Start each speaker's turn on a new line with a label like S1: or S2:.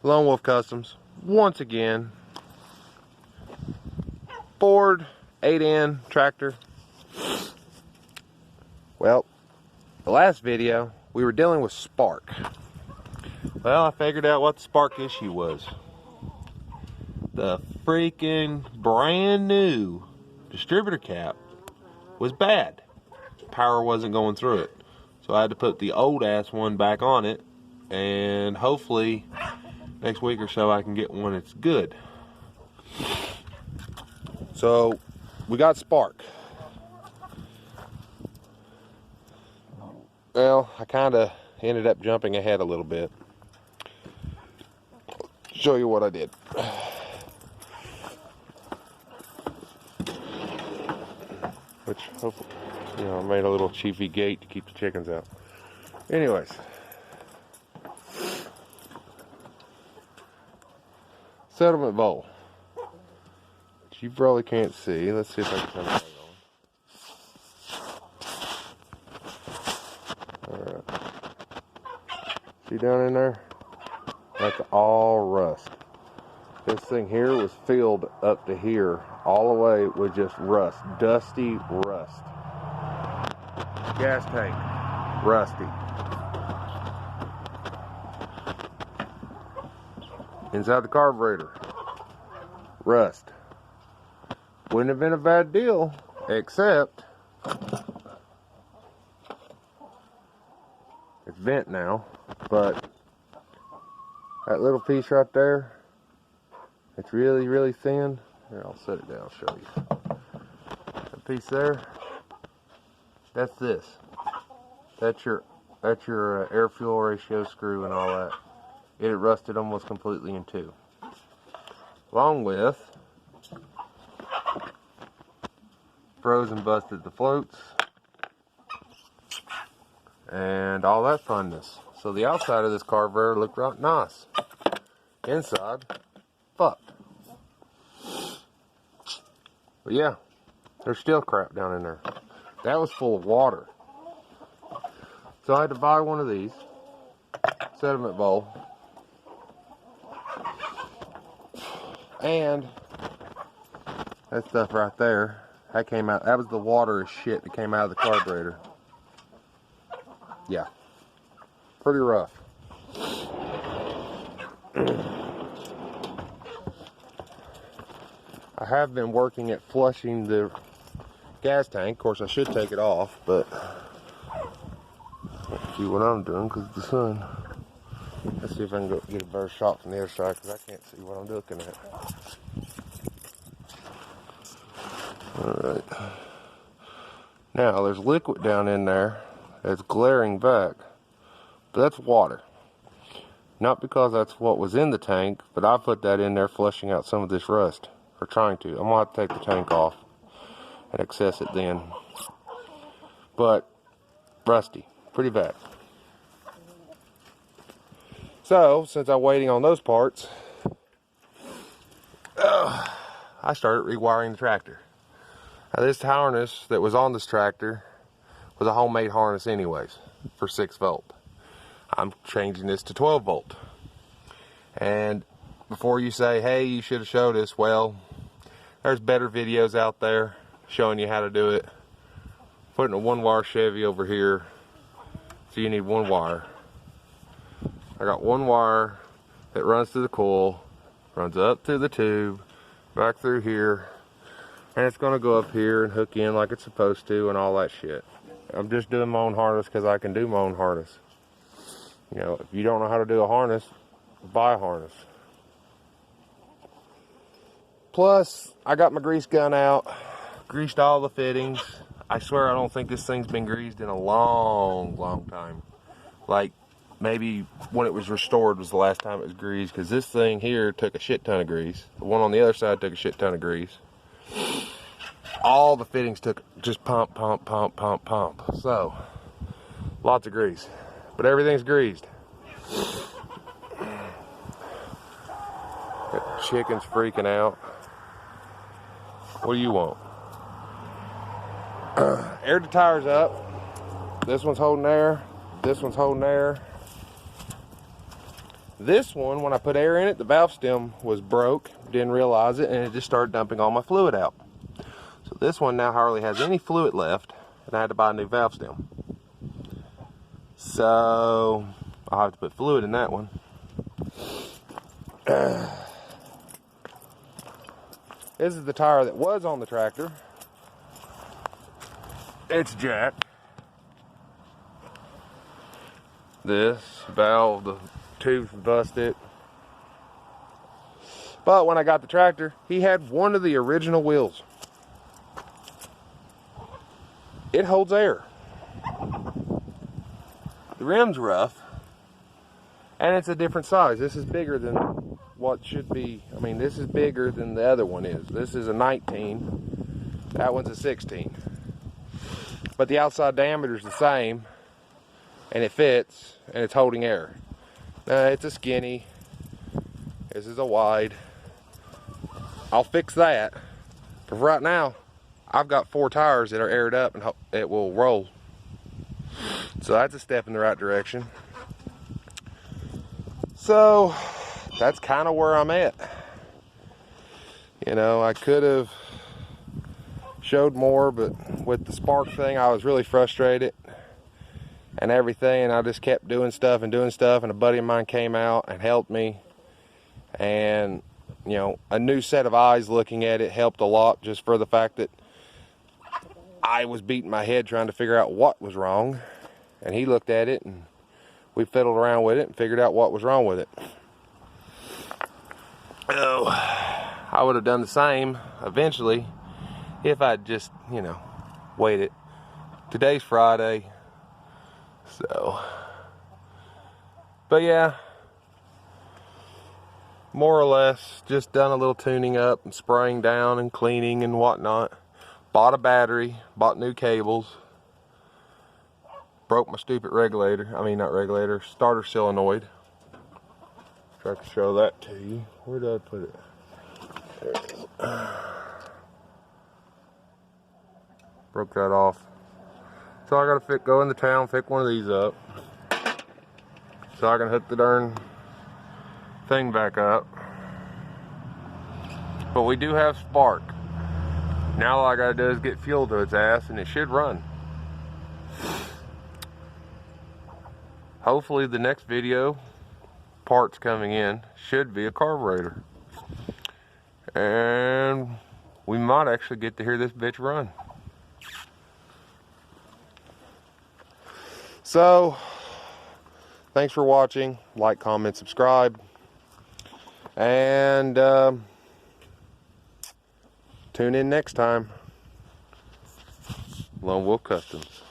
S1: Lone Wolf Customs, once again. Ford 8N tractor. Well, the last video, we were dealing with spark. Well, I figured out what the spark issue was. The freaking brand new distributor cap was bad. Power wasn't going through it. So I had to put the old ass one back on it, and hopefully next week or so I can get one that's good. So we got spark. Well, I kind of ended up jumping ahead a little bit. Show you what I did. Which hopefully, I made a little chiefy gate to keep the chickens out. Anyways. Settlement bowl. Which you probably can't see. Let's see if I can turn the light on. Alright. See down in there? That's all rust. This thing here was filled up to here, all the way with just rust. Dusty rust. Gas tank. Rusty. Inside the carburetor. Rust. Wouldn't have been a bad deal, except it's bent now, but that little piece right there, it's really, really thin. Here, I'll set it down, show you. That piece there, that's this. That's your air fuel ratio screw and all that. It had rusted almost completely in two. Along with froze and busted the floats and all that funness. So the outside of this carburetor looked right nice. Inside, fucked. But yeah, there's still crap down in there. That was full of water. So I had to buy one of these sediment bowl. And that stuff right there, that came out, that was the water as shit that came out of the carburetor. Yeah, pretty rough. I have been working at flushing the gas tank. Of course, I should take it off, but let's see what I'm doing because of the sun. Let's see if I can get a better shot from the other side because I can't see what I'm looking at. Alright. Now, there's liquid down in there that's glaring back. But that's water. Not because that's what was in the tank, but I put that in there flushing out some of this rust. Or trying to. I'm going to have to take the tank off and access it then. But, rusty. Pretty bad. So, since I'm waiting on those parts, I started rewiring the tractor. Now, this harness that was on this tractor was a homemade harness anyways, for 6 volt. I'm changing this to 12 volt. And before you say, hey, you should have showed us, well, there's better videos out there showing you how to do it. Putting a 1-wire Chevy over here, so you need 1 wire. I got 1 wire that runs through the coil, runs up through the tube, back through here, and it's gonna go up here and hook in like it's supposed to and all that shit. I'm just doing my own harness because I can do my own harness. You know, if you don't know how to do a harness, buy a harness. Plus, I got my grease gun out, greased all the fittings. I swear I don't think this thing's been greased in a long, long time. Like, maybe when it was restored was the last time it was greased, because this thing here took a shit ton of grease. The one on the other side took a shit ton of grease. All the fittings took just pump, pump, pump, pump, pump. So, lots of grease. But everything's greased. Got chickens freaking out. What do you want? Aired the tires up. This one's holding air. This one's holding air. This one, when I put air in it, the valve stem was broke, didn't realize it, and it just started dumping all my fluid out. So this one now hardly has any fluid left, and I had to buy a new valve stem. So I'll have to put fluid in that one. This is the tire that was on the tractor. It's jacked. This valve, the tube's busted. But when I got the tractor, he had one of the original wheels. It holds air. The rim's rough, and it's a different size. This is bigger than what should be. I mean, this is bigger than the other one is. This is a 19. That one's a 16. But the outside diameter is the same, and it fits, and it's holding air. It's a skinny. This is a wide. I'll fix that. For right now, I've got 4 tires that are aired up, and it will roll. So that's a step in the right direction. So that's kind of where I'm at. You know, I could have showed more, but with the spark thing, I was really frustrated and everything, and I just kept doing stuff, and a buddy of mine came out and helped me, and you know, a new set of eyes looking at it helped a lot, just for the fact that I was beating my head trying to figure out what was wrong, and he looked at it, and we fiddled around with it and figured out what was wrong with it. Oh, I would have done the same eventually if I'd just, you know, waited. Today's Friday, so, but yeah, more or less just done a little tuning up and spraying down and cleaning and whatnot. Bought a battery, bought new cables, broke my stupid regulator, not regulator, starter solenoid. Try to show that to you. Where did I put it? There it is. Broke that off. So I gotta go in the town, pick one of these up, so I can hook the darn thing back up. But we do have spark. Now all I gotta do is get fuel to its ass, and it should run. Hopefully the next video, parts coming in, should be a carburetor. And we might actually get to hear this bitch run. So, thanks for watching. Like, comment, subscribe. And tune in next time. Lone Wolf Customs.